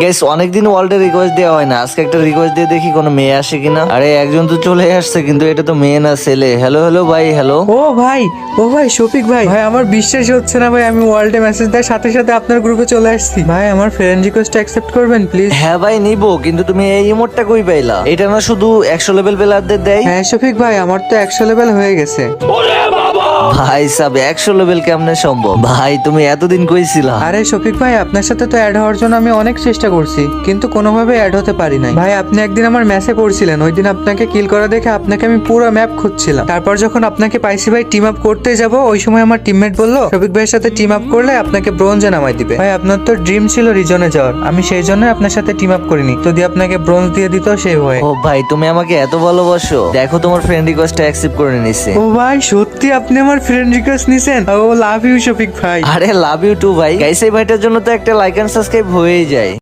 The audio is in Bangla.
গাইস অনেকদিন ওয়ার্ল্ডে রিকোয়েস্ট দেওয়া হয় না, আজকে একটা রিকোয়েস্ট দিয়ে দেখি কোনো মেয়ে আসে কিনা। আরে একজন তো চলে আসছে, কিন্তু এটা তো মেয়ে না ছেলে। হ্যালো হ্যালো ভাই, হ্যালো। ও ভাই শফিক ভাই ভাই আমার বিশ্বাস হচ্ছে না ভাই, আমি ওয়ার্ল্ডে মেসেজ দেওয়ার সাথে সাথে আপনার গ্রুপে চলে আসছি। ভাই আমার ফ্রেন্ড রিকোয়েস্ট অ্যাকসেপ্ট করবেন প্লিজ? হ্যাঁ ভাই নিবো, কিন্তু তুমি এই ইমোটটা কই পাইলা? এটা না শুধু 100 লেভেল প্লেয়ারদের দেয়? হ্যাঁ শফিক ভাই, আমার তো 100 লেভেল হয়ে গেছে। ভাই সাব 100 লেভেল কেমনে সম্ভব? ভাই তুমি এতদিন কইছিলা। আরে শফিক ভাই, আপনার সাথে তো অ্যাড হওয়ার জন্য আমি অনেক চেষ্টা করছি, কিন্তু কোনোভাবে অ্যাড হতে পারি নাই। ভাই আপনি একদিন আমার ম্যাচে পড়ছিলেন, ওই দিন আপনাকে কিল করা দেখে আপনাকে আমি পুরো ম্যাপ খুঁজছিলাম। তারপর যখন আপনাকে পাইছি ভাই টিম আপ করতে যাব, ওই সময় আমার টিমমেট বললো শফিক ভাইয়ের সাথে টিম আপ করলে আপনাকে ব্রোঞ্জে নামাই দিবে। ভাই আপনার তো ড্রিম ছিল রিজনে যাওয়ার, আমি সেই জন্য আপনার সাথে টিম আপ করিনি, যদি আপনাকে ব্রোঞ্জ দিয়ে দিত সেই ভয়ে। ও ভাই তুমি আমাকে এত ভালোবাসো, দেখো তোমার ফ্রেন্ড রিকোয়েস্ট অ্যাকসেপ্ট করে নিছে। ও ভাই সত্যি আপনি আমার ফ্রেন্ড রিকোয়েস্ট নিছেন? ও লাভ ইউ শফিক ভাই। আরে লাভ ইউ টু ভাই। গাইস এই ভাইটার জন্য তো একটা লাইক এন্ড সাবস্ক্রাইব হয়েই যায়।